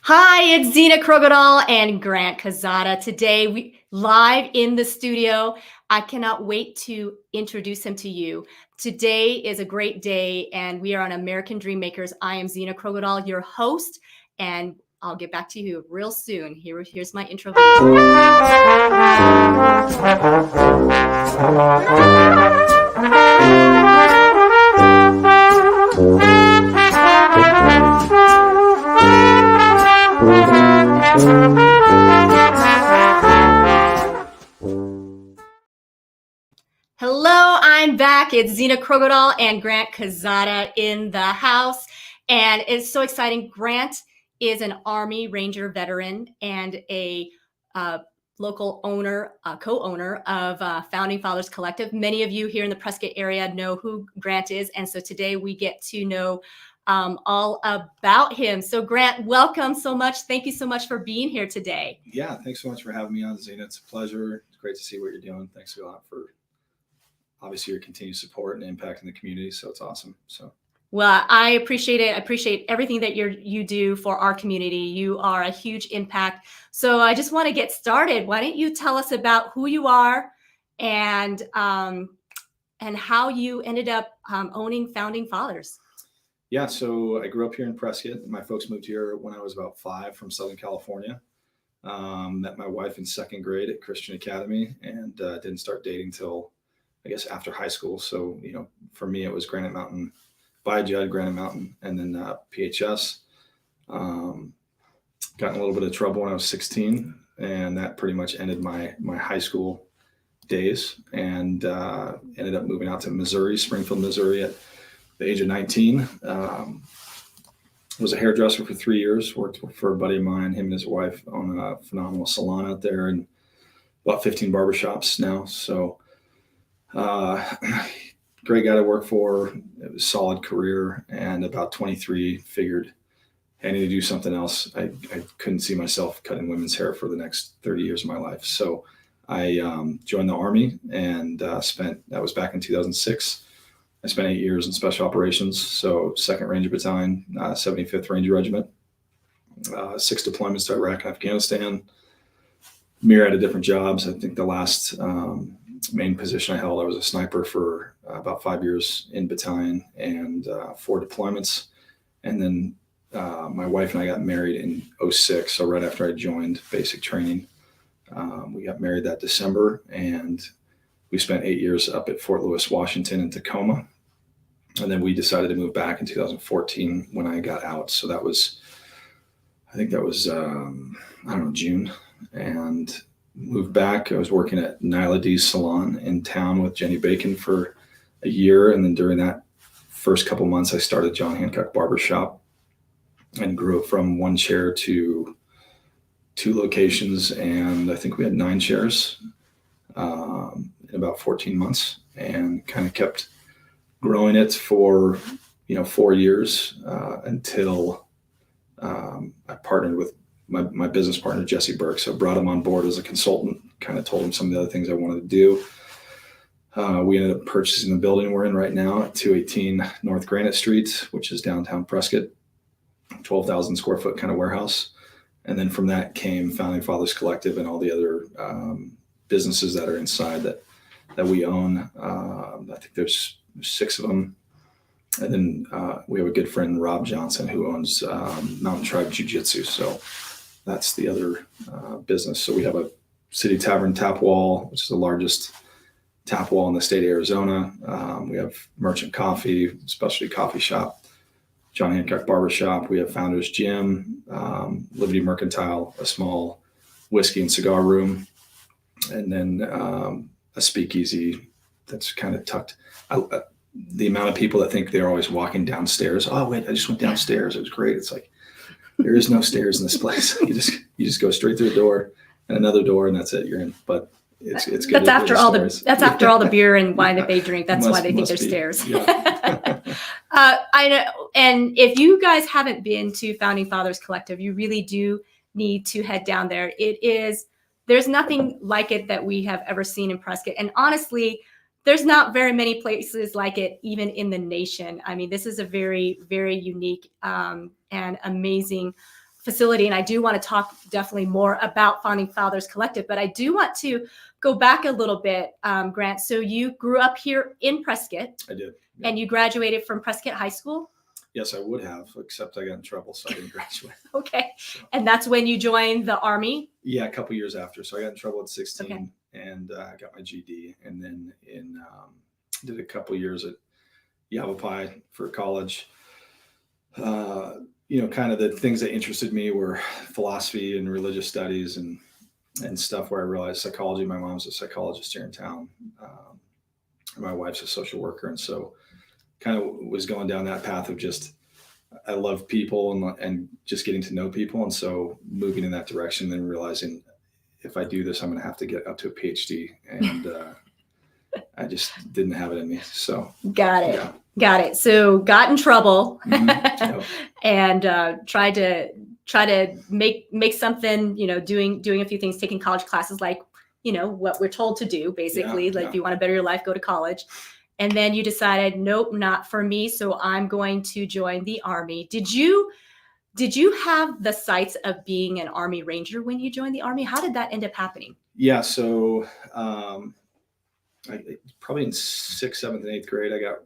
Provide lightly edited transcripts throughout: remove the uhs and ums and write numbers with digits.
Hi, it's Zena Krogodal and Grant Quezada. Today, we live in the studio. I cannot wait to introduce him to you. Today is a great day, and we are on American Dream Makers. I am Zena Krogodal, your host, and I'll get back to you real soon. Here's my intro Hello, I'm back. It's Zena Krogodal and Grant Quezada in the house. And it's so exciting. Grant is an Army Ranger veteran and a local owner, co-owner of Founding Fathers Collective. Many of you here in the Prescott area know who Grant is. And so today we get to know all about him. So Grant, welcome so much. Thank you so much for being here today. Yeah, thanks so much for having me on, Zena. It's a pleasure. It's great to see what you're doing. Thanks a lot for obviously your continued support and impact in the community. So it's awesome. So, well, I appreciate it. I appreciate everything that you do for our community. You are a huge impact. So I just want to get started. Why don't you tell us about who you are and how you ended up owning Founding Fathers? Yeah, so I grew up here in Prescott. My folks moved here when I was about 5 from Southern California. Met my wife in 2nd grade at Christian Academy and didn't start dating till I guess after high school. So, for me, it was Granite Mountain, by Judd, Granite Mountain, and then PHS. Got in a little bit of trouble when I was 16, and that pretty much ended my high school days, and ended up moving out to Missouri, Springfield, Missouri at the age of 19. Was a hairdresser for 3 years, worked for a buddy of mine, him and his wife own a phenomenal salon out there, and about 15 barbershops now. So, great guy to work for. It was a solid career, and about 23 figured I need to do something else. I couldn't see myself cutting women's hair for the next 30 years of my life. So I joined the Army and that was back in 2006. I spent 8 years in special operations. So 2nd Ranger Battalion, 75th Ranger Regiment, 6 deployments to Iraq and Afghanistan, myriad of different jobs. I think the last main position I held, I was a sniper for about 5 years in battalion and 4 deployments. And then my wife and I got married in 2006. So right after I joined basic training, we got married that December, and we spent 8 years up at Fort Lewis, Washington in Tacoma. And then we decided to move back in 2014 when I got out. So that was, I think that was, June, and moved back. I was working at Nyla D's salon in town with Jenny Bacon for a year. And then during that first couple months, I started John Hancock Barbershop and grew it from 1 chair to 2 locations. And I think we had 9 chairs in about 14 months, and kind of kept growing it for, 4 years until I partnered with my business partner, Jesse Burke. So brought him on board as a consultant, kind of told him some of the other things I wanted to do. We ended up purchasing the building we're in right now at 218 North Granite Street, which is downtown Prescott, 12,000 square foot kind of warehouse. And then from that came Founding Fathers Collective and all the other businesses that are inside that we own. I think there's 6 of them. And then we have a good friend, Rob Johnson, who owns Mountain Tribe Jiu-Jitsu. So that's the other business. So we have a City Tavern tap wall, which is the largest tap wall in the state of Arizona. We have Merchant Coffee, specialty coffee shop, John Hancock Barbershop. We have Founders Gym, Liberty Mercantile, a small whiskey and cigar room, and then a speakeasy that's kind of tucked. The amount of people that think they're always walking downstairs. Oh, wait, I just went downstairs. It was great. It's like, there is no stairs in this place. You just go straight through the door and another door, and that's it. You're in. But it's good. That's after all after all the beer and wine that they drink. That's why they think there's stairs. Yeah. I know. And if you guys haven't been to Founding Fathers Collective, you really do need to head down there. There's nothing like it that we have ever seen in Prescott. And honestly, there's not very many places like it, even in the nation. I mean, this is a very, very unique and amazing facility. And I do want to talk definitely more about Founding Fathers Collective, but I do want to go back a little bit, Grant. So you grew up here in Prescott. I did. Yeah. And you graduated from Prescott High School? Yes, I would have, except I got in trouble, so I didn't graduate. Okay. So. And that's when you joined the Army? Yeah, a couple years after. So I got in trouble at 16 and I got my GD, and then did a couple years at Yavapai for college. Kind of the things that interested me were philosophy and religious studies and stuff where I realized psychology. My mom's a psychologist here in town. My wife's a social worker. And so kind of was going down that path of just, I love people and just getting to know people. And so moving in that direction, then realizing if I do this, I'm going to have to get up to a PhD. And I just didn't have it in me. So got it. Yeah. Got it. So got in trouble and tried to make something, doing a few things, taking college classes, like, what we're told to do, basically, if you want to better your life, go to college. And then you decided, nope, not for me. So I'm going to join the Army. Did you have the sights of being an Army Ranger when you joined the Army? How did that end up happening? Yeah. So probably in 6th, 7th, and 8th grade, I got,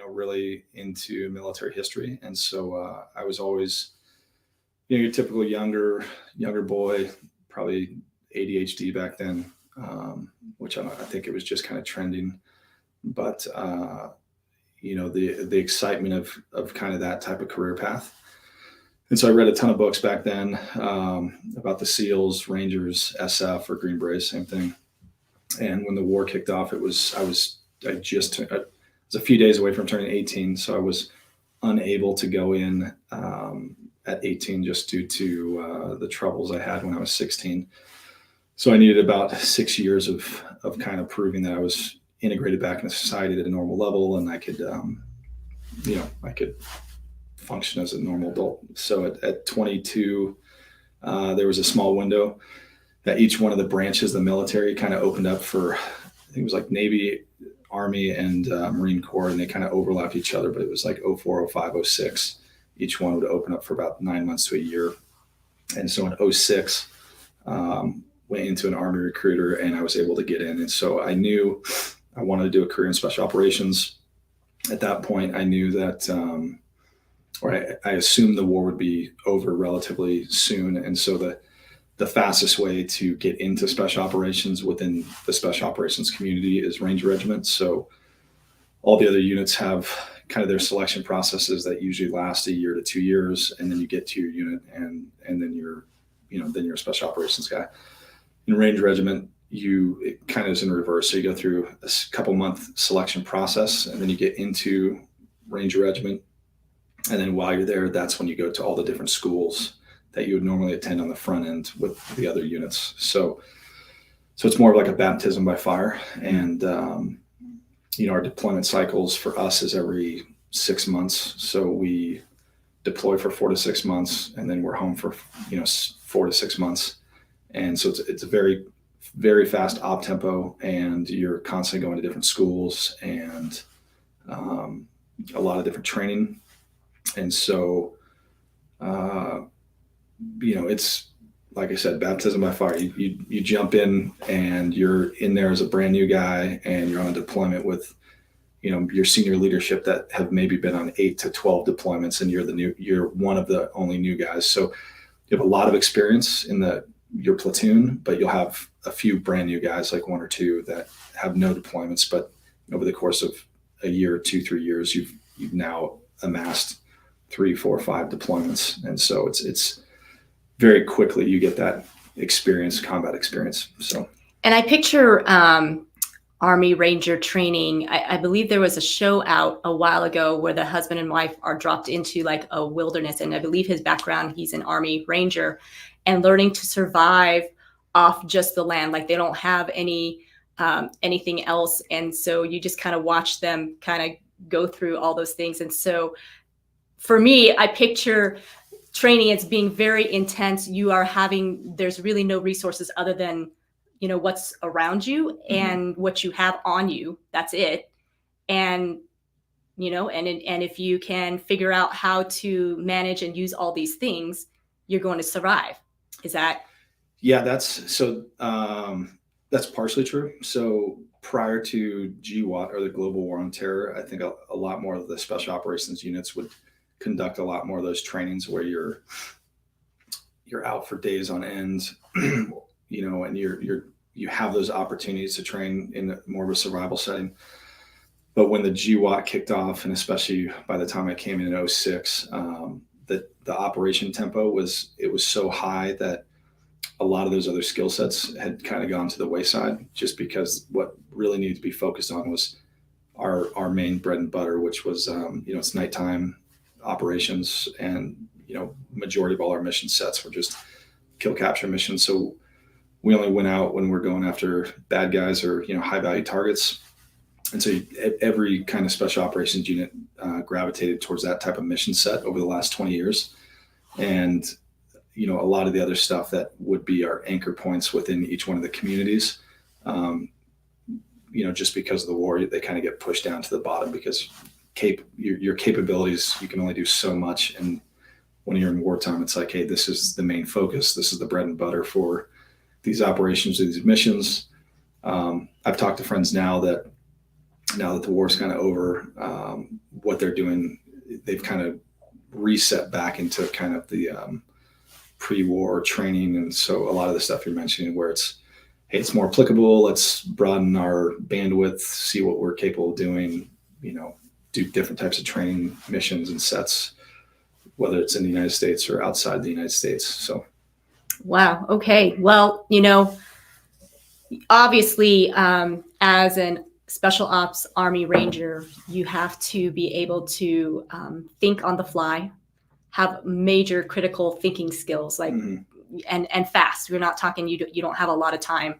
really into military history. And so I was always, your typical younger boy, probably ADHD back then, which I think it was just kind of trending. But, the excitement of kind of that type of career path. And so I read a ton of books back then about the SEALs, Rangers, SF, or Green Berets, same thing. And when the war kicked off, I was a few days away from turning 18. So I was unable to go in at 18 just due to the troubles I had when I was 16. So I needed about 6 years of kind of proving that I was integrated back into society at a normal level, and I could, I could function as a normal adult. So at 22, there was a small window that each one of the branches of the military kind of opened up for, I think it was like Navy, Army, and Marine Corps, and they kind of overlapped each other, but it was like 04, 05, 06. Each one would open up for about 9 months to a year. And so in 06, went into an Army recruiter, and I was able to get in. And so I knew I wanted to do a career in special operations. At that point, I knew that, I assumed the war would be over relatively soon. And so the fastest way to get into special operations within the special operations community is Ranger Regiment. So all the other units have kind of their selection processes that usually last a year to 2 years. And then you get to your unit and then you're a special operations guy. In Ranger Regiment, it kind of is in reverse. So you go through a couple month selection process, and then you get into Ranger Regiment. And then while you're there, that's when you go to all the different schools that you would normally attend on the front end with the other units. So it's more of like a baptism by fire. And, our deployment cycles for us is every 6 months. So we deploy for 4 to 6 months, and then we're home for, 4 to 6 months. And so it's a very, very fast op tempo, and you're constantly going to different schools and a lot of different training. And so, it's, like I said, baptism by fire. You jump in, and you're in there as a brand new guy, and you're on a deployment with, your senior leadership that have maybe been on 8 to 12 deployments, and you're one of the only new guys. So you have a lot of experience in your platoon, but you'll have a few brand new guys, like 1 or 2 that have no deployments. But over the course of a year, 2, 3 years, you've now amassed 3, 4, 5 deployments. And so it's very quickly you get that experience, combat experience. So, and I picture Army Ranger training. I believe there was a show out a while ago where the husband and wife are dropped into like a wilderness. And I believe his background, he's an Army Ranger, and learning to survive off just the land. Like they don't have anything else. And so you just kind of watch them kind of go through all those things. And so for me, I picture training as being very intense. There's really no resources other than, what's around you and what you have on you. That's it. And, and if you can figure out how to manage and use all these things, you're going to survive. Is that? Yeah, that's partially true. So prior to GWAT, or the Global War on Terror, I think a lot more of the special operations units would conduct a lot more of those trainings where you're out for days on end, and you have those opportunities to train in more of a survival setting. But when the GWAT kicked off, and especially by the time I came in 2006, the operation tempo was so high that a lot of those other skill sets had kind of gone to the wayside, just because what really needed to be focused on was our main bread and butter, which was it's nighttime operations, and majority of all our mission sets were just kill capture missions. So we only went out when we're going after bad guys or high value targets. And so every kind of special operations unit gravitated towards that type of mission set over the last 20 years. And a lot of the other stuff that would be our anchor points within each one of the communities, just because of the war, they kind of get pushed down to the bottom, because your capabilities, you can only do so much. And when you're in wartime, it's like, hey, this is the main focus. This is the bread and butter for these operations, these missions. I've talked to friends now that the war's kind of over, what they're doing, they've kind of reset back into kind of the pre-war training. And so a lot of the stuff you're mentioning, where it's, hey, it's more applicable, let's broaden our bandwidth, see what we're capable of doing, do different types of training missions and sets, whether it's in the United States or outside the United States. So. Wow. Okay. Well, obviously, as an special ops Army Ranger, you have to be able to think on the fly, have major critical thinking skills, like, and fast. We're not talking, you don't have a lot of time.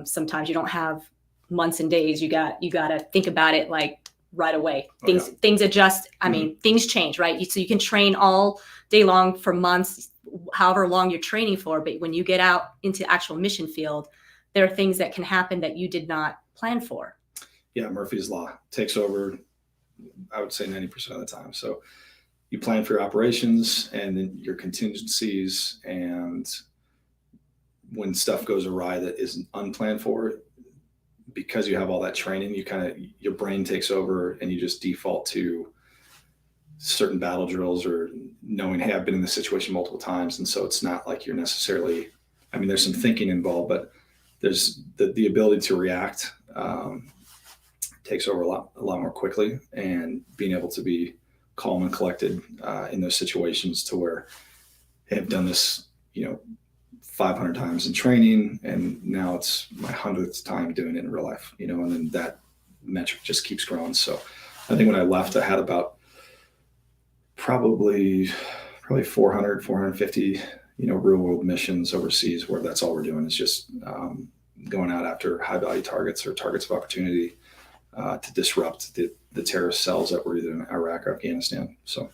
Sometimes you don't have months and days. You got to think about it like right away. Things adjust. I mean, things change, right? So you can train all day long for months, however long you're training for. But when you get out into actual mission field, there are things that can happen that you did not plan for. Yeah, Murphy's Law takes over, I would say 90% of the time. So you plan for your operations and then your contingencies, and when stuff goes awry that isn't unplanned for, because you have all that training, your brain takes over and you just default to certain battle drills, or knowing, hey, I've been in this situation multiple times. And so it's not like you're necessarily, there's some thinking involved, but there's the ability to react takes over a lot more quickly, and being able to be calm and collected in those situations, to where, hey, I've done this, 500 times in training, and now it's my 100th time doing it in real life, and then that metric just keeps growing. So I think when I left, I had about probably 400, 450, real world missions overseas, where that's all we're doing is just going out after high value targets or targets of opportunity to disrupt the terrorist cells that were either in Iraq or Afghanistan. So,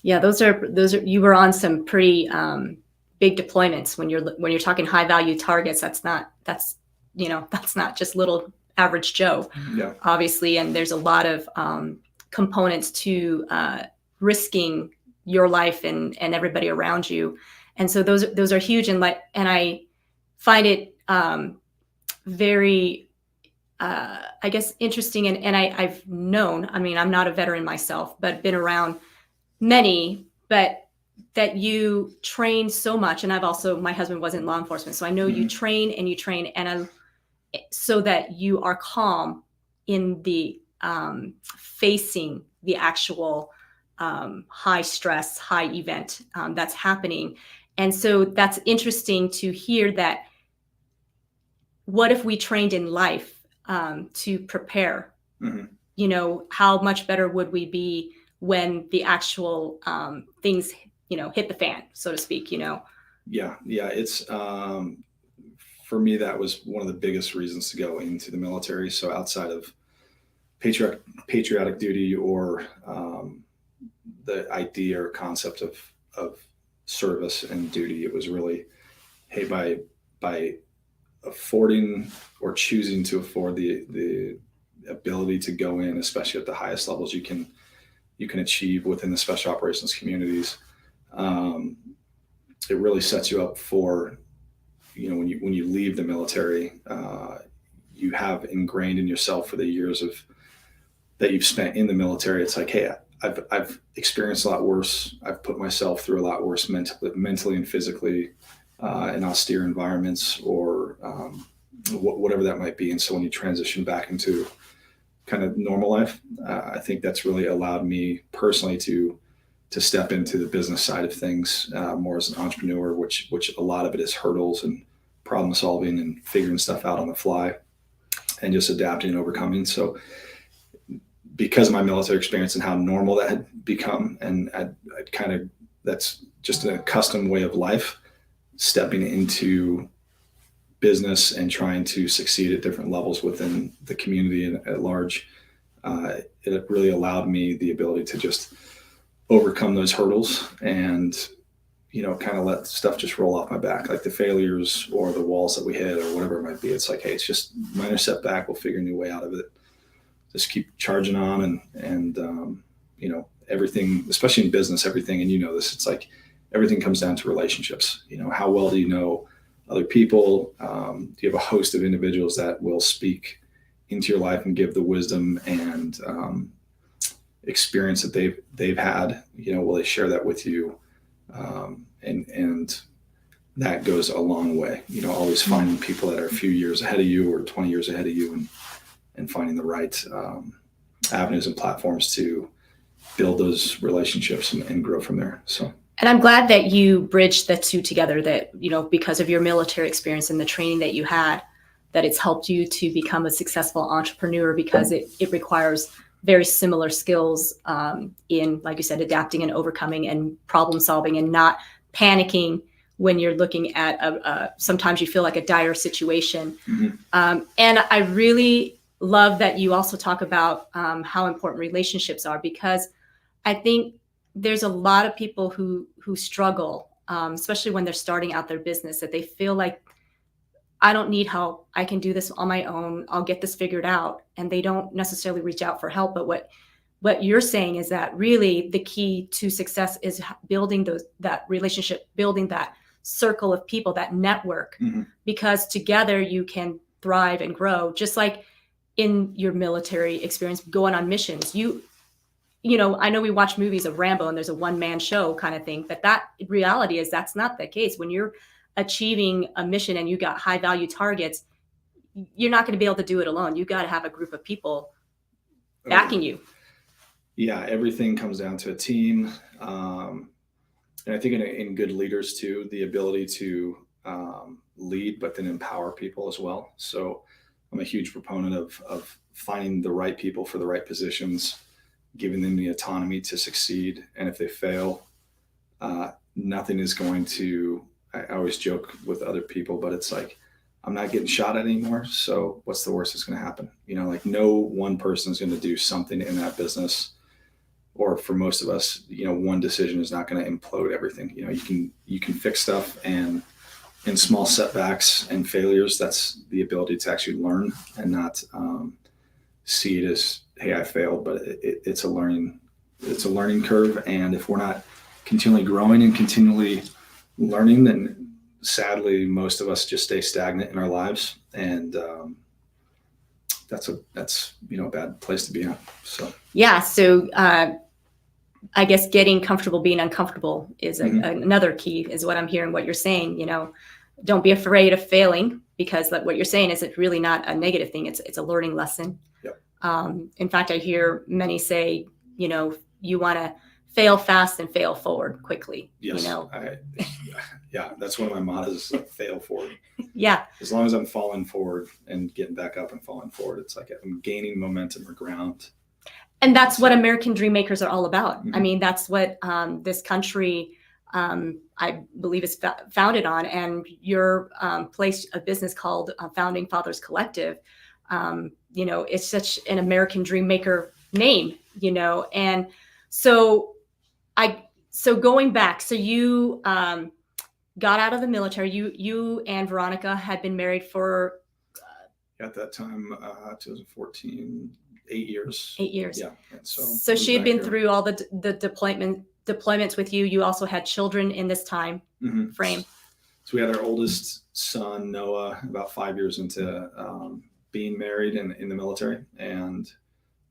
yeah, those are you were on some pretty big deployments. When you're talking high value targets, that's not just little average Joe. Yeah, obviously, and there's a lot of components to risking your life and everybody around you, and so those are huge. And I find it very I guess interesting, and I've known, I'm not a veteran myself, but been around many, but that you train so much. And my husband was in law enforcement, so I know you train and so that you are calm in the facing the actual high stress, high event that's happening. And so that's interesting to hear that. What if we trained in life to prepare? How much better would we be when the actual things, hit the fan, so to speak, Yeah. It's, for me, that was one of the biggest reasons to go into the military. So outside of patriotic duty, or the idea or concept of service and duty, it was really, hey, by affording or choosing to afford the ability to go in, especially at the highest levels you can achieve within the special operations communities, it really sets you up for, when you leave the military, you have ingrained in yourself for the years that you've spent in the military. It's like, hey, I've experienced a lot worse. I've put myself through a lot worse mentally and physically in austere environments, or whatever that might be. And so when you transition back into kind of normal life, I think that's really allowed me personally to step into the business side of things more as an entrepreneur, which a lot of it is hurdles and problem solving and figuring stuff out on the fly and just adapting and overcoming. So because of my military experience and how normal that had become, and I'd kind of, that's just an accustomed way of life, stepping into business and trying to succeed at different levels within the community and at large, it really allowed me the ability to just overcome those hurdles and, kind of let stuff just roll off my back, like the failures or the walls that we hit or whatever it might be. It's like, hey, it's just minor setback. We'll figure a new way out of it. Just keep charging on and everything, especially in business, everything. And this, it's like everything comes down to relationships. How well do you know other people? Do you have a host of individuals that will speak into your life and give the wisdom and experience that they've had? Will they share that with you? And that goes a long way. Always finding people that are a few years ahead of you or 20 years ahead of you, and finding the right avenues and platforms to build those relationships and grow from there. So. And I'm glad that you bridged the two together, that, because of your military experience and the training that you had, that it's helped you to become a successful entrepreneur, because it requires very similar skills in, like you said, adapting and overcoming and problem solving and not panicking when you're looking at sometimes you feel like a dire situation. Mm-hmm. And I really love that you also talk about how important relationships are, because I think there's a lot of people who struggle, especially when they're starting out their business, that they feel like, I don't need help. I can do this on my own. I'll get this figured out. And they don't necessarily reach out for help. But what you're saying is that really the key to success is building that relationship, building that circle of people, that network, mm-hmm. because together you can thrive and grow. Just like in your military experience, going on missions, I know we watch movies of Rambo and there's a one-man show kind of thing, but that reality is that's not the case. When you're achieving a mission and you got high value targets, you're not going to be able to do it alone. You got to have a group of people backing you. Yeah, everything comes down to a team. And I think in good leaders too, the ability to lead, but then empower people as well. So I'm a huge proponent of finding the right people for the right positions, giving them the autonomy to succeed. And if they fail, nothing is going to, I always joke with other people, but it's like, I'm not getting shot at anymore. So what's the worst that's going to happen? Like no one person is going to do something in that business, or for most of us, one decision is not going to implode everything. You can fix stuff, and in small setbacks and failures, that's the ability to actually learn and not see it as, hey, I failed, but it's a learning curve. And if we're not continually growing and continually learning, then sadly, most of us just stay stagnant in our lives. And that's a bad place to be in. So, yeah. So I guess getting comfortable being uncomfortable is another key, is what I'm hearing, what you're saying. Don't be afraid of failing, because what you're saying is it's really not a negative thing. It's a learning lesson. Yep. In fact, I hear many say, you want to fail fast and fail forward quickly. Yes. Yeah, that's one of my mottos, like fail forward. Yeah. As long as I'm falling forward and getting back up and falling forward, it's like I'm gaining momentum or ground. And that's what American Dream Makers are all about. Mm-hmm. I mean, that's what this country, I believe, is founded on. And your place of business called Founding Fathers Collective, it's such an American Dream Maker name, and so going back, so you got out of the military. You and Veronica had been married for at that time, 2014, 8 years. 8 years. Yeah. And so she had been through all the deployments with you, you also had children in this time frame. So we had our oldest son, Noah, about 5 years into being married in the military. And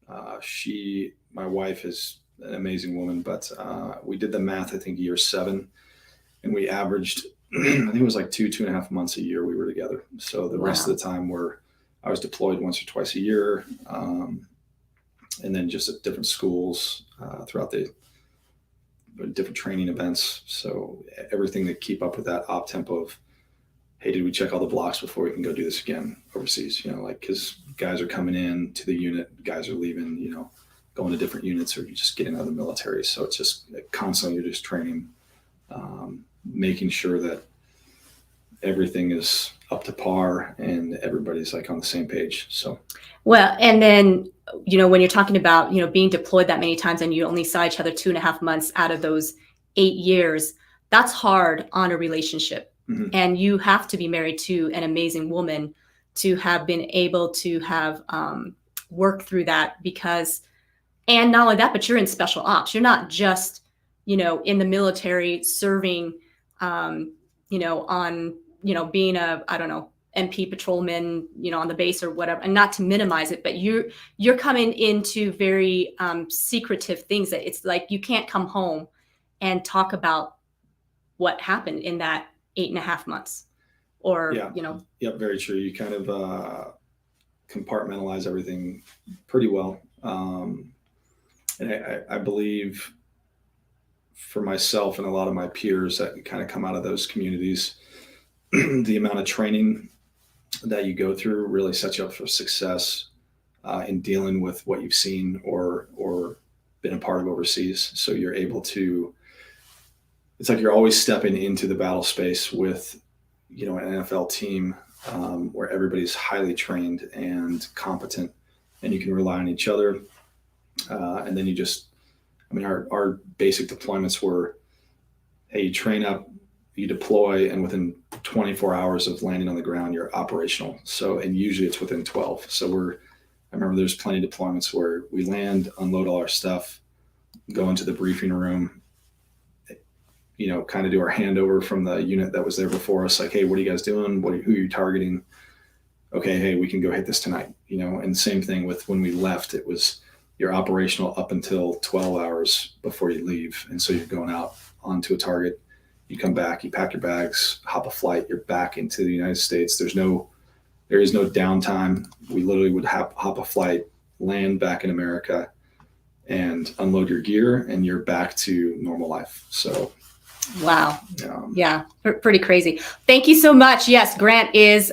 my wife is an amazing woman, but we did the math, I think year 7, and we averaged, I think it was like 2.5 months a year we were together. So the rest of the time I was deployed once or twice a year. And then just at different schools throughout the different training events. So everything to keep up with that op tempo of, hey, did we check all the blocks before we can go do this again overseas? Like, because guys are coming in to the unit, guys are leaving, going to different units, or you just getting out of the military. So it's just constantly, you're just training, making sure that everything is up to par and everybody's like on the same page. So, well, and then, when you're talking about, being deployed that many times and you only saw each other 2.5 months out of those 8 years, that's hard on a relationship. And you have to be married to an amazing woman to have been able to have worked through that, and not only that, but you're in special ops. You're not just, in the military serving, on, being a, I don't know, MP patrolman, on the base or whatever, and not to minimize it, but you're coming into very secretive things that it's like, you can't come home and talk about what happened in that 8.5 months or, Yep. Very true. You kind of compartmentalize everything pretty well. And I believe for myself and a lot of my peers that kind of come out of those communities, the amount of training that you go through really sets you up for success in dealing with what you've seen or been a part of overseas. So you're able to, it's like you're always stepping into the battle space with, an NFL team where everybody's highly trained and competent, and you can rely on each other. And then our basic deployments were, hey, you train up, you deploy, and within 24 hours of landing on the ground, you're operational. So, and usually it's within 12. So I remember there's plenty of deployments where we land, unload all our stuff, go into the briefing room, kind of do our handover from the unit that was there before us. Like, hey, what are you guys doing? Who are you targeting? Okay, hey, we can go hit this tonight, and same thing with when we left, it was you're operational up until 12 hours before you leave. And so you're going out onto a target, you come back, you pack your bags, hop a flight, you're back into the United States. There is no downtime. We literally would hop a flight, land back in America, and unload your gear, and you're back to normal life. So, wow. Yeah, pretty crazy. Thank you so much. Yes, Grant is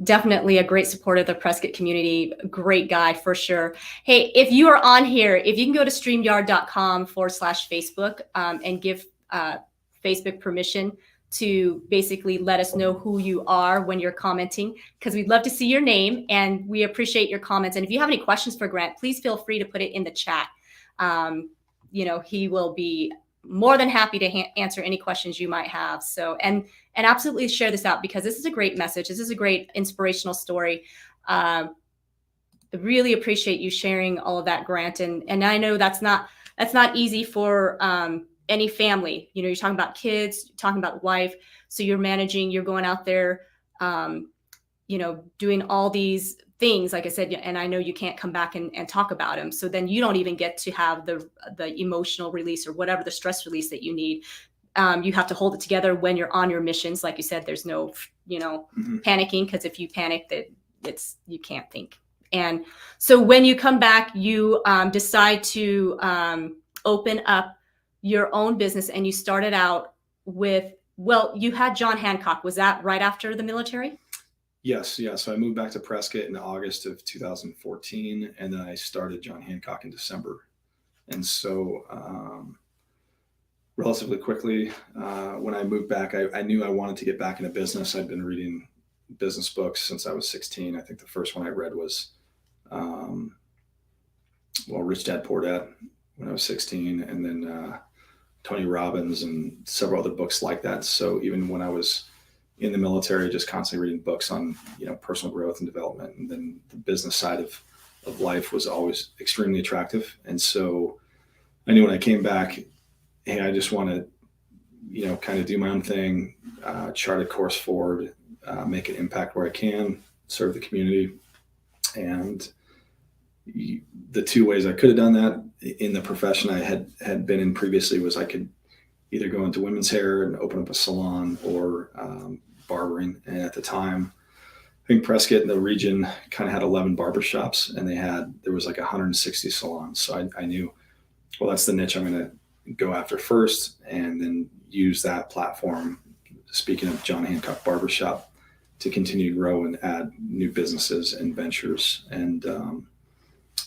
definitely a great supporter of the Prescott community. Great guy for sure. Hey, if you are on here, if you can go to streamyard.com/Facebook and give Facebook permission to basically let us know who you are when you're commenting, because we'd love to see your name and we appreciate your comments. And if you have any questions for Grant, please feel free to put it in the chat. He will be more than happy to answer any questions you might have. So, and absolutely share this out, because this is a great message. This is a great inspirational story. I really appreciate you sharing all of that, Grant. And I know that's not easy for any family. You're talking about kids, you're talking about wife. So you're going out there, doing all these things, like I said, and I know you can't come back and talk about them. So then you don't even get to have the emotional release or whatever, the stress release that you need. You have to hold it together when you're on your missions. Like you said, there's no, panicking, because if you panic, you can't think. And so when you come back, you decide to open up your own business, and you started out with, you had John Hancock. Was that right after the military? Yes. Yeah. So I moved back to Prescott in August of 2014, and then I started John Hancock in December. And so relatively quickly, when I moved back, I knew I wanted to get back into business. I'd been reading business books since I was 16. I think the first one I read was, Rich Dad, Poor Dad, when I was 16, and then Tony Robbins and several other books like that. So even when I was in the military, just constantly reading books on, personal growth and development. And then the business side of life was always extremely attractive. And so I knew when I came back, hey, I just want to, kind of do my own thing, chart a course forward, make an impact where I can, serve the community. And the two ways I could have done that in the profession I had been in previously was I could either go into women's hair and open up a salon, or barbering. And at the time, I think Prescott in the region kind of had 11 barbershops, and there was like 160 salons. So I knew, well, that's the niche I'm going to go after first, and then use that platform, speaking of John Hancock Barbershop, to continue to grow and add new businesses and ventures. And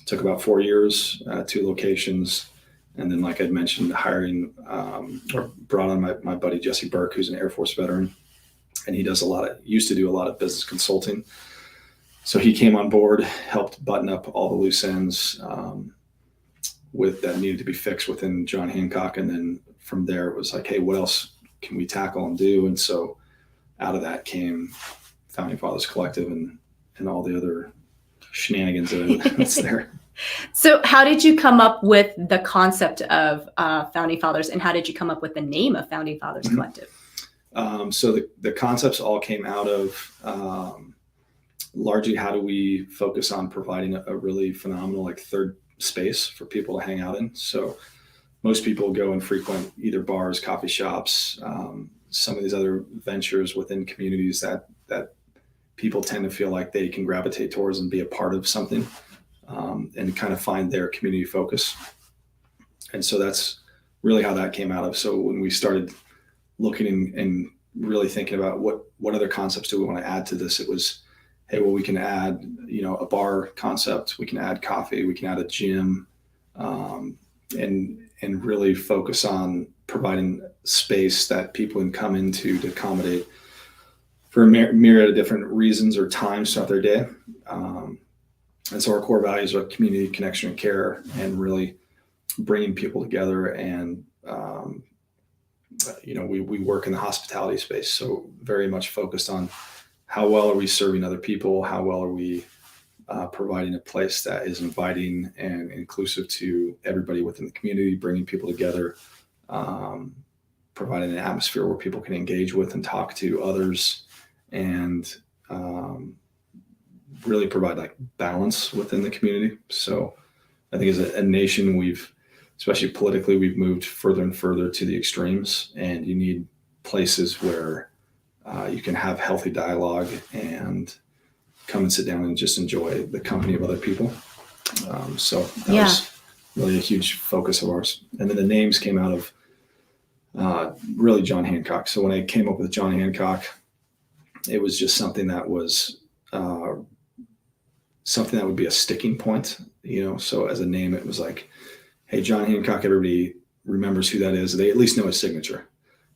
took about 4 years, 2 locations. And then, like I'd mentioned, hiring or brought on my buddy Jesse Burke, who's an Air Force veteran, and he used to do a lot of business consulting. So he came on board, helped button up all the loose ends that needed to be fixed within John Hancock. And then from there, it was like, hey, what else can we tackle and do? And so out of that came Founding Fathers Collective and all the other shenanigans that's there. So how did you come up with the concept of Founding Fathers, and how did you come up with the name of Founding Fathers Collective? So the concepts all came out of largely how do we focus on providing a really phenomenal third space for people to hang out in. So most people go and frequent either bars, coffee shops, some of these other ventures within communities that people tend to feel like they can gravitate towards and be a part of something, and kind of find their community focus. And so that's really how that came out of. So when we started looking and really thinking about what other concepts do we want to add to this, it was, hey, well, we can add, a bar concept, we can add coffee, we can add a gym, and really focus on providing space that people can come into to accommodate for a myriad of different reasons or times throughout their day. And so our core values are community, connection, and care, and really bringing people together. And, we work in the hospitality space, so very much focused on how well are we serving other people, how well are we providing a place that is inviting and inclusive to everybody within the community, bringing people together, providing an atmosphere where people can engage with and talk to others, and really provide balance within the community. So I think as a nation, especially politically, we've moved further and further to the extremes, and you need places where you can have healthy dialogue and come and sit down and just enjoy the company of other people. So that was really a huge focus of ours. And then the names came out of really John Hancock. So when I came up with John Hancock, it was just something that was something that would be a sticking point, So as a name, it was like, hey, John Hancock, everybody remembers who that is. They at least know his signature.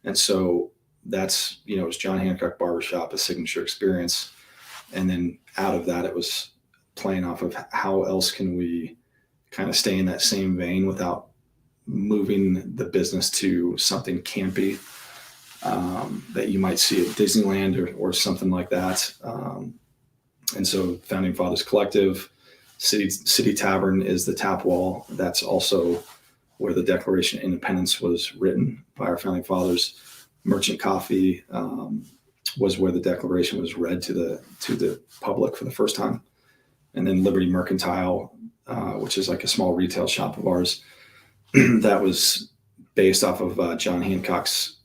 And so that's, it was John Hancock Barbershop, a signature experience. And then out of that, it was playing off of how else can we kind of stay in that same vein without moving the business to something campy that you might see at Disneyland or something like that. And so Founding Fathers Collective, City Tavern is the tap wall. That's also where the Declaration of Independence was written by our Founding Fathers. Merchant Coffee was where the Declaration was read to the public for the first time. And then Liberty Mercantile, which is like a small retail shop of ours, that was based off of John Hancock's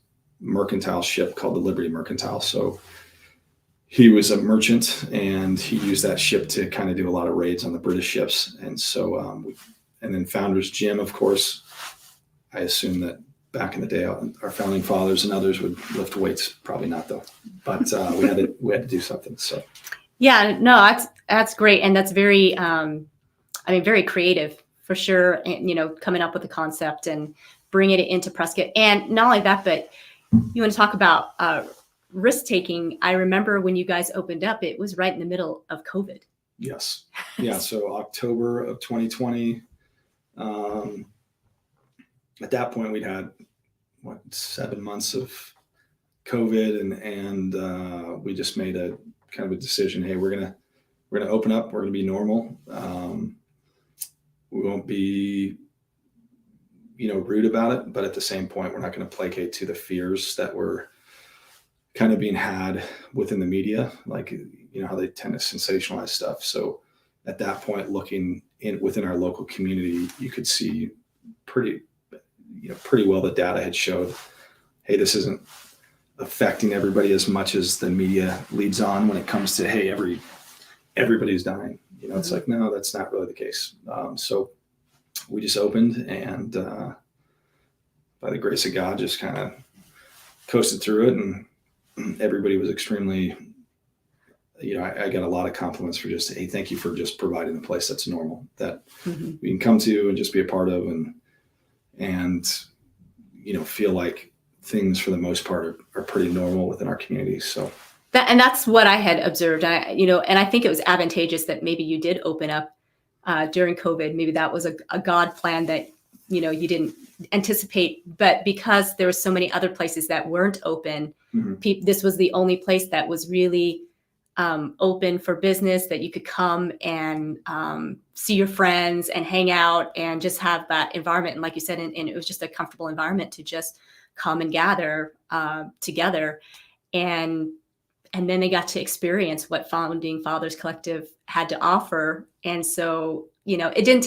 mercantile ship called the Liberty Mercantile. So he was a merchant, and he used that ship to kind of do a lot of raids on the British ships. And so, and then Founders Gym, of course, I assume that back in the day, our founding fathers and others would lift weights. Probably not, though. But we had to do something. So, yeah, no, that's great, and that's very, very creative for sure. And, coming up with a concept and bringing it into Prescott, and not only that, but you want to talk about risk taking. I remember when you guys opened up, it was right in the middle of COVID. Yes, yeah. So October of 2020. At that point, we'd had 7 months of COVID, and we just made a kind of a decision. Hey, we're gonna open up. We're gonna be normal. We won't be rude about it, but at the same point, we're not going to placate to the fears that were kind of being had within the media, like, how they tend to sensationalize stuff. So at that point, looking within our local community, you could see pretty well the data had showed, hey, this isn't affecting everybody as much as the media leads on when it comes to, hey, everybody's dying. It's like, no, that's not really the case. So we just opened, and by the grace of God, just kind of coasted through it, and everybody was extremely, I got a lot of compliments for just, hey, thank you for just providing a place that's normal, that we can come to and just be a part of, and feel like things for the most part are pretty normal within our community. So that's what I had observed. And I think it was advantageous that maybe you did open up during COVID. Maybe that was a God plan that, you didn't anticipate, but because there were so many other places that weren't open, this was the only place that was really open for business, that you could come and see your friends and hang out and just have that environment. And like you said, and it was just a comfortable environment to just come and gather together. And then they got to experience what Founding Fathers Collective had to offer. And so, it didn't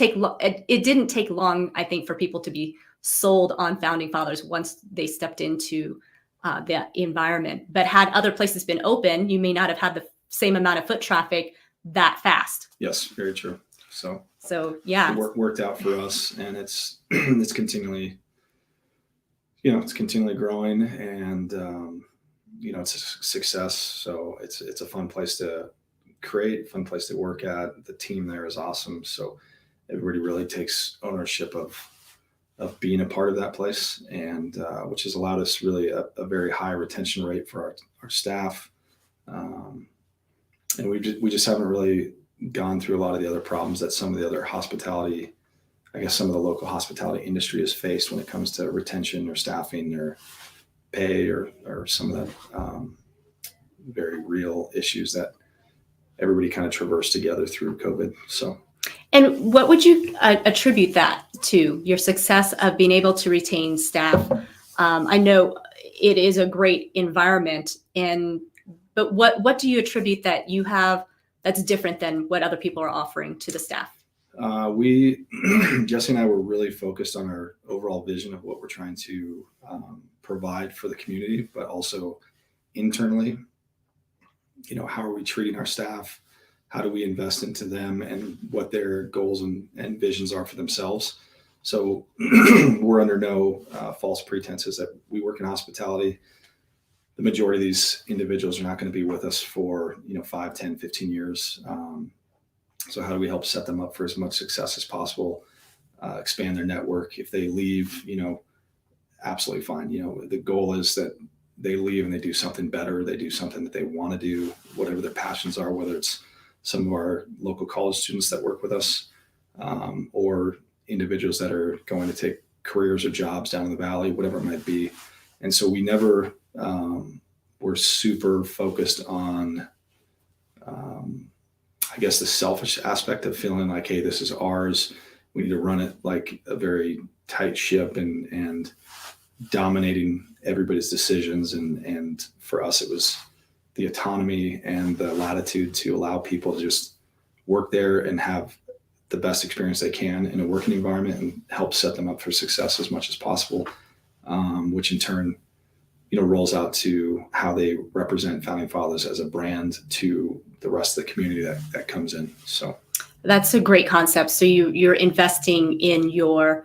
take long, I think, for people to be sold on Founding Fathers once they stepped into that environment. But had other places been open, you may not have had the same amount of foot traffic that fast. Yes, very true. So yeah, it worked out for us, and it's continually, it's continually growing, and it's a success. So it's a fun place to create, fun place to work at. The team there is awesome. So everybody really takes ownership of being a part of that place, and which has allowed us really a very high retention rate for our staff. And we just haven't really gone through a lot of the other problems that some of the other hospitality, I guess some of the local hospitality industry has faced when it comes to retention or staffing or pay or some of the very real issues that everybody kind of traversed together through COVID. So. And what would you attribute that to, your success of being able to retain staff? I know it is a great environment, but what do you attribute that you have that's different than what other people are offering to the staff? Jesse and I were really focused on our overall vision of what we're trying to provide for the community, but also internally, how are we treating our staff? How do we invest into them and what their goals and visions are for themselves? So we're under no false pretenses that we work in hospitality. The majority of these individuals are not going to be with us for 5, 10, 15 years. So how do we help set them up for as much success as possible, expand their network? If they leave, absolutely fine. The goal is that they leave and they do something better. They do something that they want to do, whatever their passions are, whether it's some of our local college students that work with us, or individuals that are going to take careers or jobs down in the valley, whatever it might be. And so we never were super focused on, I guess, the selfish aspect of feeling like, hey, this is ours. We need to run it like a very tight ship and dominating everybody's decisions. And for us, it was the autonomy and the latitude to allow people to just work there and have the best experience they can in a working environment and help set them up for success as much as possible, which in turn, rolls out to how they represent Founding Fathers as a brand to the rest of the community that comes in. So that's a great concept. So you're investing in your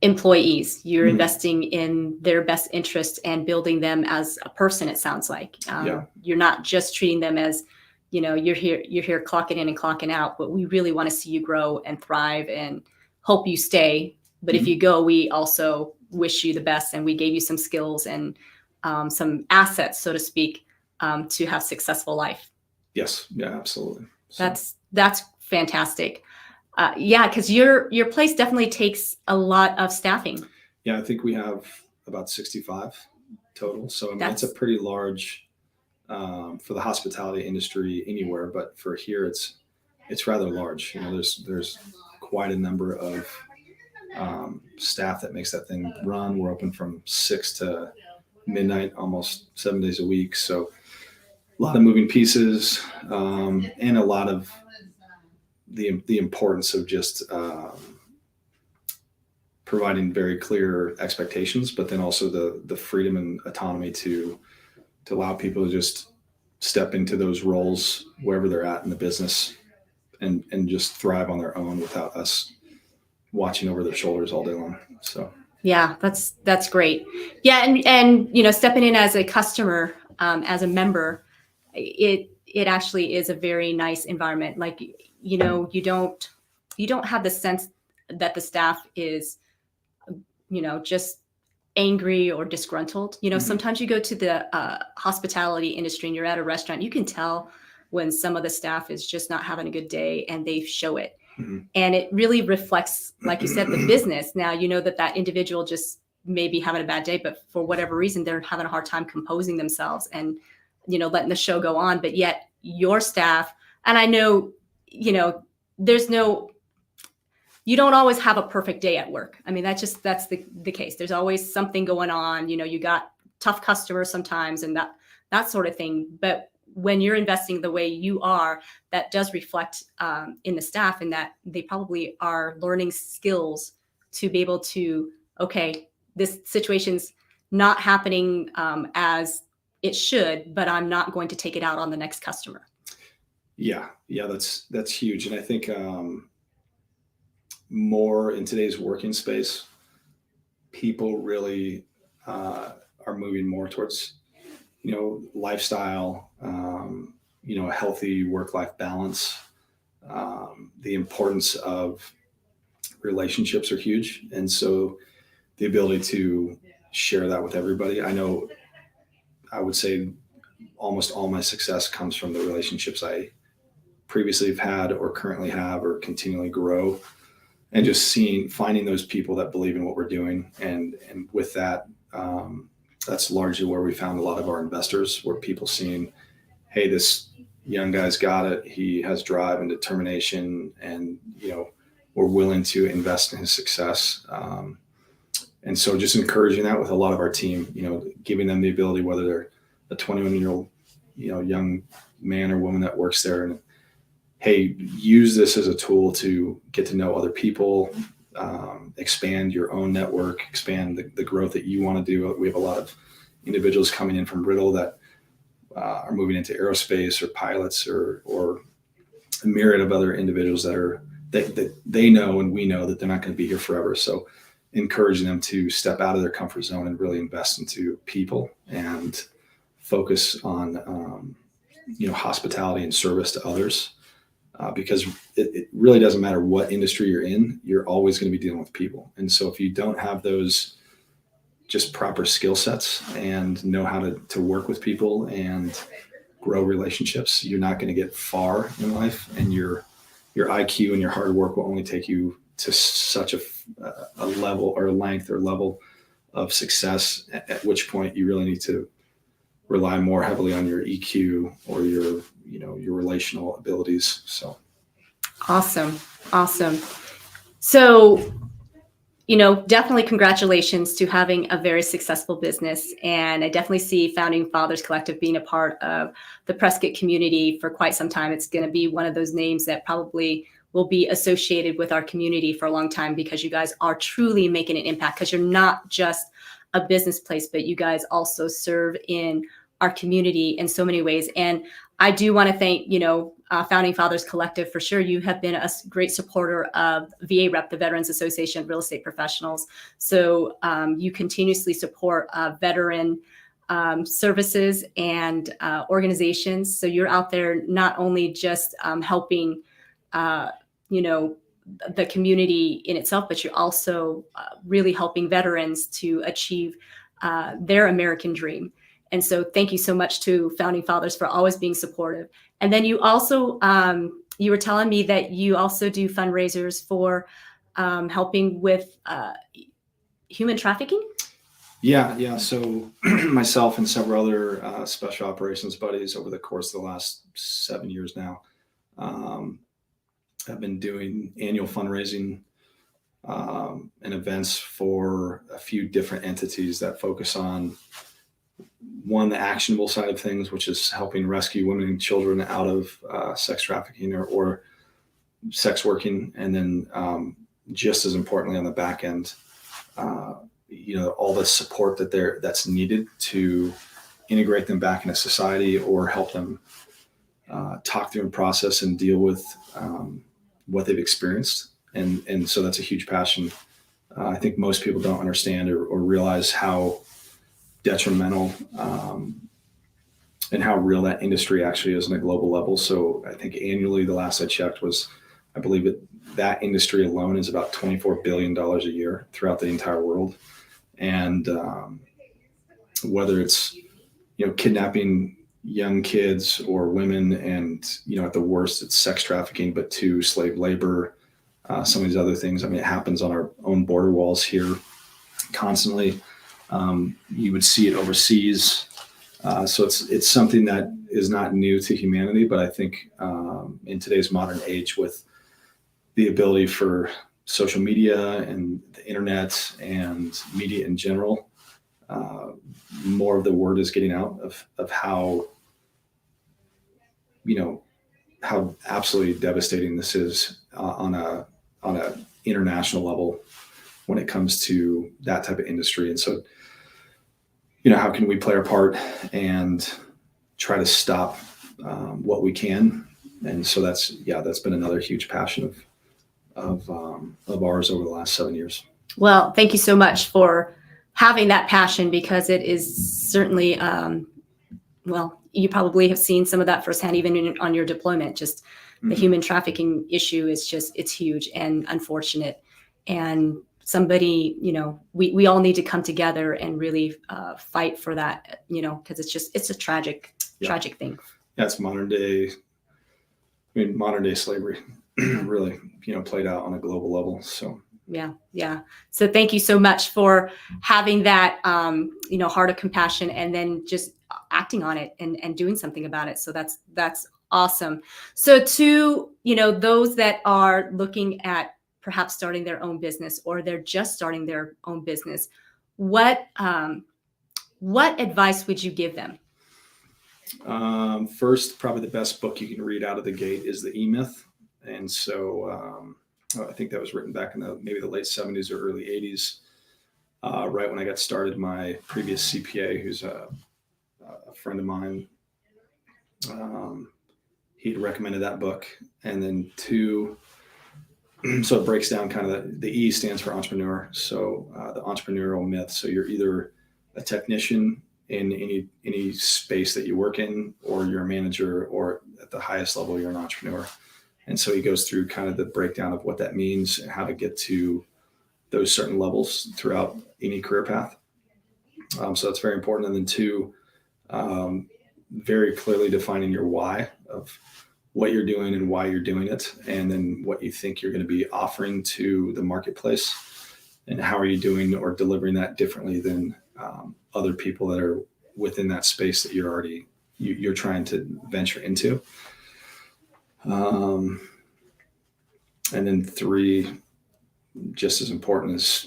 employees, you're investing in their best interest and building them as a person. It sounds like you're not just treating them as, you're here clocking in and clocking out, but we really want to see you grow and thrive and hope you stay. But if you go, we also wish you the best, and we gave you some skills and some assets, so to speak, to have successful life. Yes. Yeah, absolutely. So. That's fantastic. Because your place definitely takes a lot of staffing. Yeah, I think we have about 65 total. So it's a pretty large for the hospitality industry anywhere, but for here it's rather large. There's quite a number of staff that makes that thing run. We're open from 6 to midnight, almost 7 days a week. So a lot of moving pieces, and a lot of the importance of just providing very clear expectations, but then also the freedom and autonomy to allow people to just step into those roles wherever they're at in the business and just thrive on their own without us watching over their shoulders all day long. So yeah, that's great. Yeah, and stepping in as a customer, as a member, it actually is a very nice environment. Like, you don't have the sense that the staff is, just angry or disgruntled. Sometimes you go to the hospitality industry and you're at a restaurant, you can tell when some of the staff is just not having a good day, and they show it. And it really reflects, like you said, the business. Now, that individual just may be having a bad day, but for whatever reason, they're having a hard time composing themselves and, letting the show go on. But yet your staff, and I know, you don't always have a perfect day at work. I mean, that's the case. There's always something going on. You got tough customers sometimes and that sort of thing. But when you're investing the way you are, that does reflect in the staff, and that they probably are learning skills to be able to, okay, this situation's not happening as it should, but I'm not going to take it out on the next customer. Yeah, that's huge. And I think more in today's working space, people really are moving more towards, lifestyle, a healthy work-life balance. The importance of relationships are huge. And so the ability to share that with everybody. I would say almost all my success comes from the relationships I previously have had or currently have or continually grow. And just finding those people that believe in what we're doing. And with that, that's largely where we found a lot of our investors, were people seeing, hey, this young guy's got it. He has drive and determination, and, we're willing to invest in his success. And so just encouraging that with a lot of our team, giving them the ability, whether they're a 21-year-old, young man or woman that works there, and hey, use this as a tool to get to know other people, expand your own network, expand the growth that you want to do. We have a lot of individuals coming in from Riddle that are moving into aerospace or pilots or a myriad of other individuals that they know, and we know that they're not going to be here forever. So encouraging them to step out of their comfort zone and really invest into people and focus on, hospitality and service to others. Because it really doesn't matter what industry you're in, you're always going to be dealing with people. And so if you don't have those just proper skill sets and know how to work with people and grow relationships, you're not going to get far in life, and your IQ and your hard work will only take you to such a level or length or level of success, at which point you really need to rely more heavily on your EQ or your relational abilities. So awesome. So, definitely congratulations to having a very successful business. And I definitely see Founding Fathers Collective being a part of the Prescott community for quite some time. It's going to be one of those names that probably will be associated with our community for a long time, because you guys are truly making an impact, because you're not just a business place, but you guys also serve in our community in so many ways. And I do want to thank, Founding Fathers Collective for sure. You have been a great supporter of VA Rep, the Veterans Association of Real Estate Professionals. So you continuously support veteran services and organizations. So you're out there not only just helping, the community in itself, but you're also really helping veterans to achieve their American dream. And so thank you so much to Founding Fathers for always being supportive. And then you also, you were telling me that you also do fundraisers for helping with human trafficking? Yeah. So myself and several other special operations buddies over the course of the last 7 years now have been doing annual fundraising and events for a few different entities that focus on, one, the actionable side of things, which is helping rescue women and children out of sex trafficking or sex working. And then just as importantly on the back end, all the support that's needed to integrate them back into society or help them talk through and process and deal with what they've experienced. And so that's a huge passion. I think most people don't understand or realize how detrimental and how real that industry actually is on a global level. So I think annually, the last I checked was, I believe that industry alone is about $24 billion a year throughout the entire world. And whether it's, kidnapping young kids or women, and, at the worst, it's sex trafficking, but to slave labor, some of these other things. I mean, it happens on our own border walls here constantly. You would see it overseas. So it's something that is not new to humanity, but I think in today's modern age, with the ability for social media and the internet and media in general, more of the word is getting out of how, how absolutely devastating this is on a international level when it comes to that type of industry. And so, how can we play our part and try to stop what we can? And so that's been another huge passion of ours over the last 7 years. Well, thank you so much for having that passion, because it is certainly, you probably have seen some of that firsthand, even on your deployment. Just the human trafficking issue is it's huge and unfortunate. And somebody, we all need to come together and really fight for that, because it's a tragic thing. Yeah, it's modern day slavery really, played out on a global level. So yeah. So thank you so much for having that, heart of compassion, and then just acting on it and doing something about it. So that's awesome. So to, those that are looking at perhaps starting their own business, or they're just starting their own business, what advice would you give them? First, probably the best book you can read out of the gate is The E-Myth. And so I think that was written back in maybe the late 70s or early 80s, right when I got started. My previous CPA, who's a friend of mine, he'd recommended that book. And then two, so it breaks down kind of the E stands for entrepreneur. So the entrepreneurial myth. So you're either a technician in any space that you work in, or you're a manager, or at the highest level, you're an entrepreneur. And so he goes through kind of the breakdown of what that means and how to get to those certain levels throughout any career path. So that's very important. And then two, very clearly defining your why of what you're doing and why you're doing it, and then what you think you're going to be offering to the marketplace, and how are you doing or delivering that differently than other people that are within that space that you're trying to venture into. And then three, just as important, is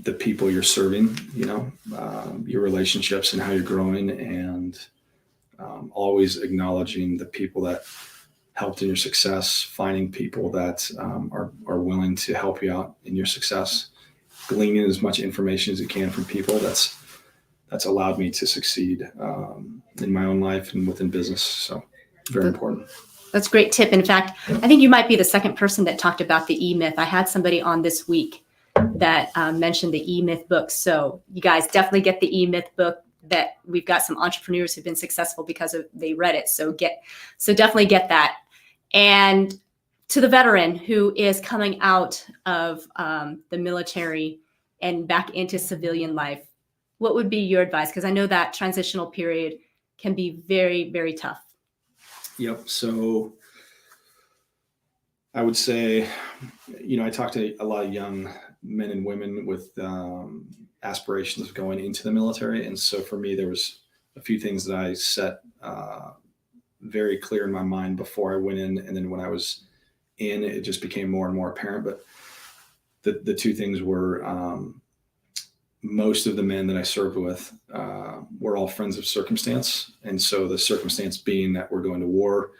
the people you're serving, your relationships and how you're growing, and always acknowledging the people that helped in your success, finding people that are willing to help you out in your success, gleaning as much information as you can from people. That's allowed me to succeed in my own life and within business. So very important. That's a great tip. In fact, I think you might be the second person that talked about the E-Myth. I had somebody on this week that mentioned the E-Myth book. So you guys definitely get the E-Myth book. That we've got some entrepreneurs who've been successful because they read it. So definitely get that. And to the veteran who is coming out of the military and back into civilian life, what would be your advice? Because I know that transitional period can be very, very tough. Yep. So I would say, I talk to a lot of young men and women with aspirations of going into the military. And so for me, there was a few things that I set very clear in my mind before I went in. And then when I was in, it just became more and more apparent. But the two things were, most of the men that I served with were all friends of circumstance. And so the circumstance being that we're going to war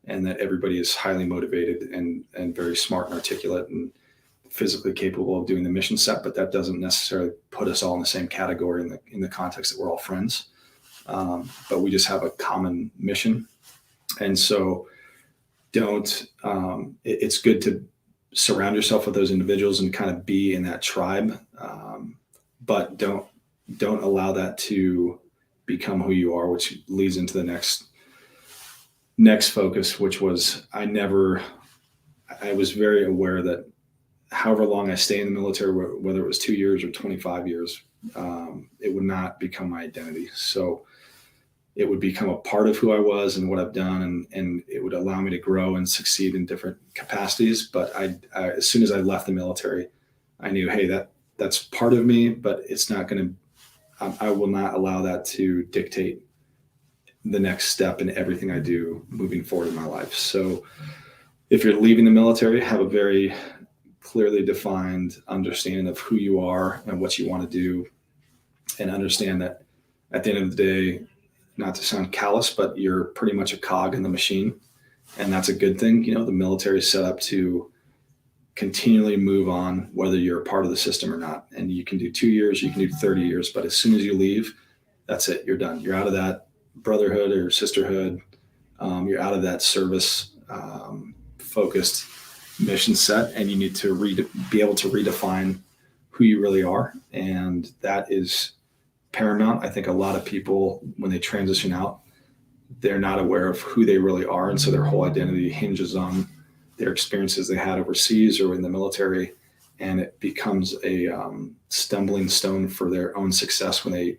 and that everybody is highly motivated and very smart and articulate and physically capable of doing the mission set, but that doesn't necessarily put us all in the same category in the context that we're all friends. But we just have a common mission. And so it's good to surround yourself with those individuals and kind of be in that tribe. But don't allow that to become who you are, which leads into the next focus, which was I was very aware that however long I stay in the military, whether it was 2 years or 25 years, it would not become my identity. So it would become a part of who I was and what I've done, and it would allow me to grow and succeed in different capacities. But I as soon as I left the military, I knew, hey, that's part of me, but it's not going to, I will not allow that to dictate the next step in everything I do moving forward in my life. So if you're leaving the military, have a very clearly defined understanding of who you are and what you want to do, and understand that at the end of the day, not to sound callous, but you're pretty much a cog in the machine. And that's a good thing. The military is set up to continually move on, whether you're a part of the system or not. And you can do 2 years, you can do 30 years, but as soon as you leave, that's it. You're done. You're out of that brotherhood or sisterhood. You're out of that service focused mission set, and you need to be able to redefine who you really are. And that is paramount. I think a lot of people, when they transition out, they're not aware of who they really are. And so their whole identity hinges on their experiences they had overseas or in the military. And it becomes a stumbling stone for their own success when they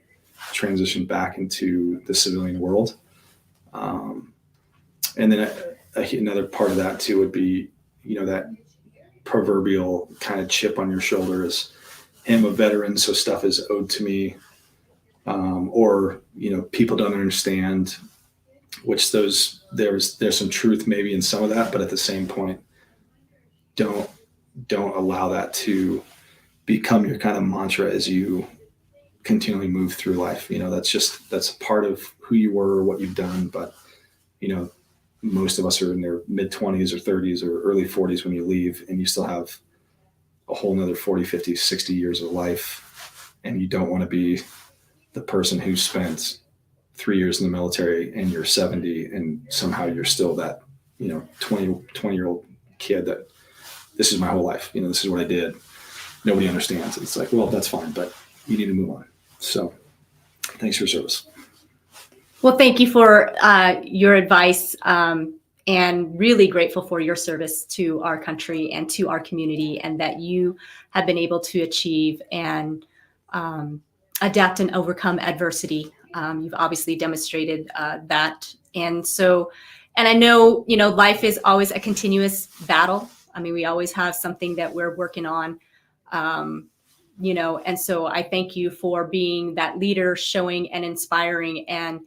transition back into the civilian world. And then another part of that too would be, that proverbial kind of chip on your shoulder is, I'm a veteran, so stuff is owed to me. Or people don't understand, which there's some truth maybe in some of that, but at the same point, don't allow that to become your kind of mantra as you continually move through life. That's a part of who you were, what you've done. But most of us are in their mid 20s or 30s or early 40s when you leave, and you still have a whole nother 40, 50, 60 years of life. And you don't want to be the person who spent 3 years in the military and you're 70 and somehow you're still that, 20-year-old kid that this is my whole life. This is what I did. Nobody understands. It's like, well, that's fine, but you need to move on. So thanks for your service. Well, thank you for your advice, and really grateful for your service to our country and to our community, and that you have been able to achieve and adapt and overcome adversity. You've obviously demonstrated that. And I know, life is always a continuous battle. I mean, we always have something that we're working on, and so I thank you for being that leader, showing and inspiring and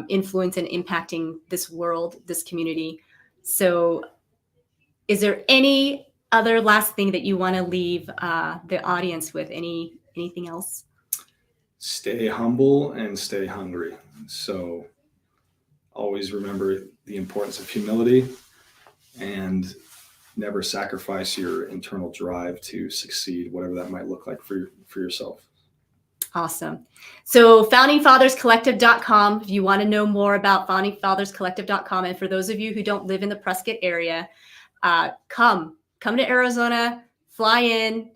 influence and impacting this world, this community. So is there any other last thing that you want to leave the audience with? Anything else? Stay humble and stay hungry. So always remember the importance of humility, and never sacrifice your internal drive to succeed, whatever that might look like for yourself. Awesome. So foundingfatherscollective.com, if you want to know more about foundingfatherscollective.com. And for those of you who don't live in the Prescott area, come to Arizona, fly in.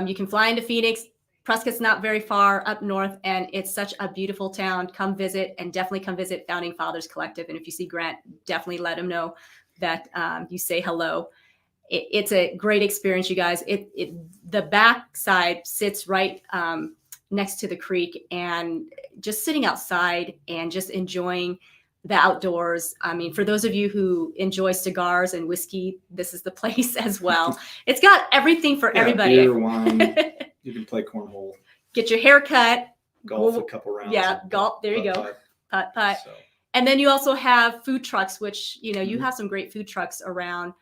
You can fly into Phoenix. Prescott's not very far up north, and it's such a beautiful town. Come visit, and definitely come visit Founding Fathers Collective. And if you see Grant, definitely let him know that you say hello. It's a great experience, you guys. The backside sits right next to the creek, and just sitting outside and just enjoying the outdoors. I mean, for those of you who enjoy cigars and whiskey, this is the place as well. It's got everything for everybody. Beer, wine. You can play cornhole. Get your hair cut. Golf a couple rounds. Yeah, golf. There you go. Putt. So. And then you also have food trucks, which, you have some great food trucks around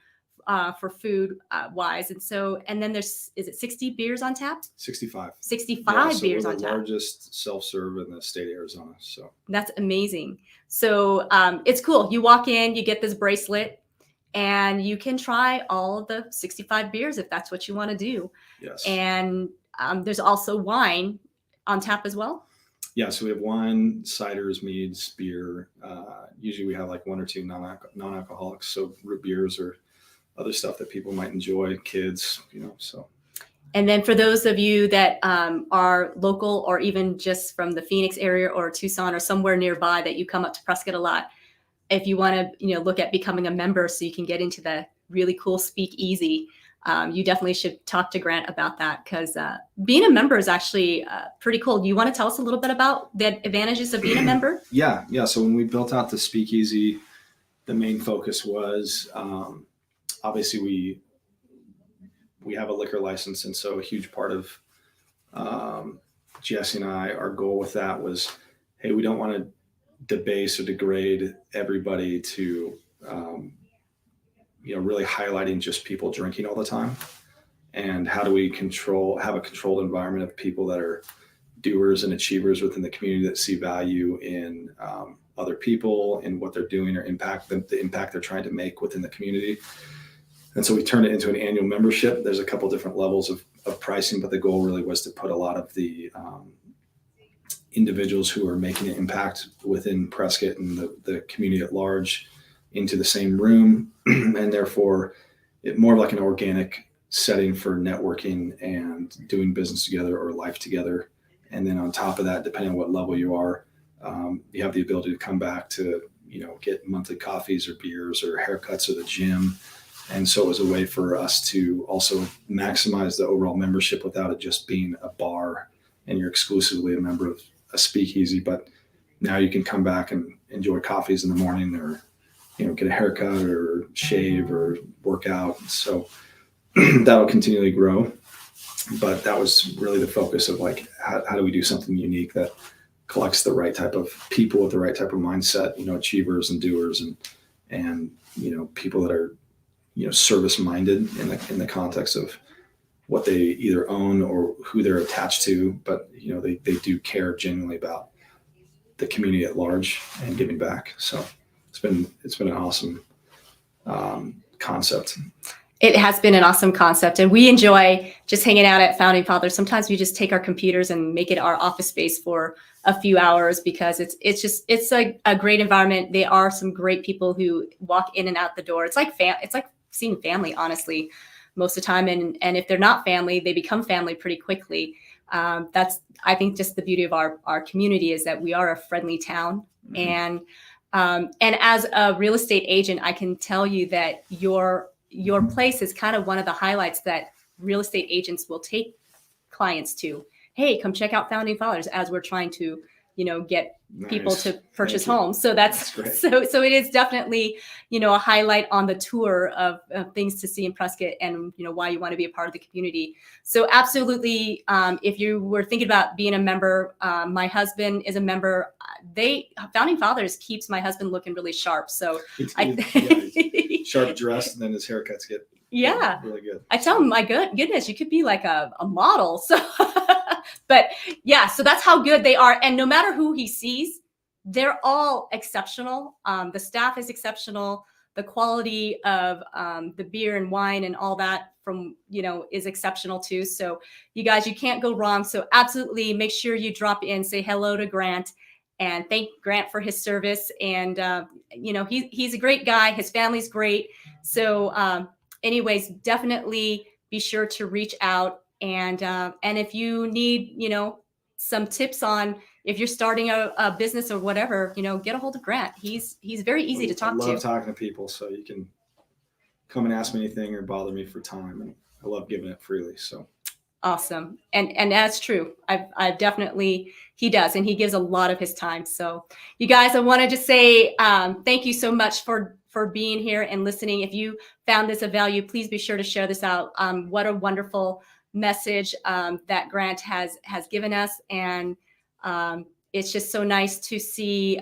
for food wise. And then is it 60 beers on tap? 65. 65 beers we're on the tap. largest self-serve in the state of Arizona. So that's amazing. So it's cool. You walk in, you get this bracelet, and you can try all of the 65 beers if that's what you want to do. Yes. And there's also wine on tap as well. Yeah, so we have wine, ciders, meads, beer. Usually we have like one or two non-alcoholics, so root beers or other stuff that people might enjoy, kids, so. And then for those of you that are local or even just from the Phoenix area or Tucson or somewhere nearby that you come up to Prescott a lot, if you want to, look at becoming a member so you can get into the really cool speakeasy, you definitely should talk to Grant about that, because being a member is actually pretty cool. Do you want to tell us a little bit about the advantages of being a member? Yeah. So when we built out the speakeasy, the main focus was obviously we have a liquor license, and so a huge part of Jesse and I, our goal with that was, hey, we don't want to debase or degrade everybody to really highlighting just people drinking all the time, and how do we have a controlled environment of people that are doers and achievers within the community that see value in other people and what they're doing, or the impact they're trying to make within the community. And so we turned it into an annual membership. There's a couple different levels of pricing, but the goal really was to put a lot of the individuals who are making an impact within Prescott and the community at large into the same room, and therefore it more like an organic setting for networking and doing business together or life together. And then on top of that, depending on what level you are, you have the ability to come back to get monthly coffees or beers or haircuts or the gym. And so it was a way for us to also maximize the overall membership without it just being a bar and you're exclusively a member of a speakeasy. But now you can come back and enjoy coffees in the morning, or get a haircut or shave or work out. So that'll continually grow. But that was really the focus of like, how do we do something unique that collects the right type of people with the right type of mindset, achievers and doers, and people that are service minded in the context of what they either own or who they're attached to, but they do care genuinely about the community at large and giving back. So it's been an awesome concept. It has been an awesome concept, and we enjoy just hanging out at Founding Fathers. Sometimes we just take our computers and make it our office space for a few hours, because it's a great environment. There are some great people who walk in and out the door. It's like seeing family, honestly, most of the time. And if they're not family, they become family pretty quickly. That's, I think, just the beauty of our community, is that we are a friendly town. Mm-hmm. And as a real estate agent, I can tell you that your place is kind of one of the highlights that real estate agents will take clients to. Hey, come check out Founding Fathers, as we're trying to, get people to purchase homes. So that's so it is definitely, a highlight on the tour of things to see in Prescott, and, why you want to be a part of the community. So absolutely. If you were thinking about being a member, my husband is a member. Founding Fathers keeps my husband looking really sharp. So he's sharp dressed, and then his haircuts get really good. I tell him, my goodness, you could be like a model. So, but yeah, so that's how good they are. And no matter who he sees, they're all exceptional. The staff is exceptional. The quality of the beer and wine and all that is exceptional too. So you guys, you can't go wrong. So absolutely make sure you drop in, say hello to Grant, and thank Grant for his service. And, he's a great guy. His family's great. So anyways, definitely be sure to reach out. And if you need, some tips on if you're starting a business or whatever, get a hold of Grant. He's very easy to talk to. I love talking to people, so you can come and ask me anything or bother me for time, and I love giving it freely. So awesome. And that's true. I've definitely, he does, and he gives a lot of his time. So you guys, I wanted to say thank you so much for being here and listening. If you found this of value, please be sure to share this out. What a wonderful message that Grant has given us. And it's just so nice to see,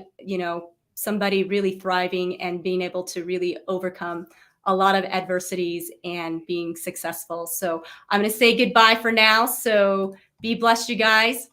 somebody really thriving and being able to really overcome a lot of adversities and being successful. So I'm going to say goodbye for now. So be blessed, you guys.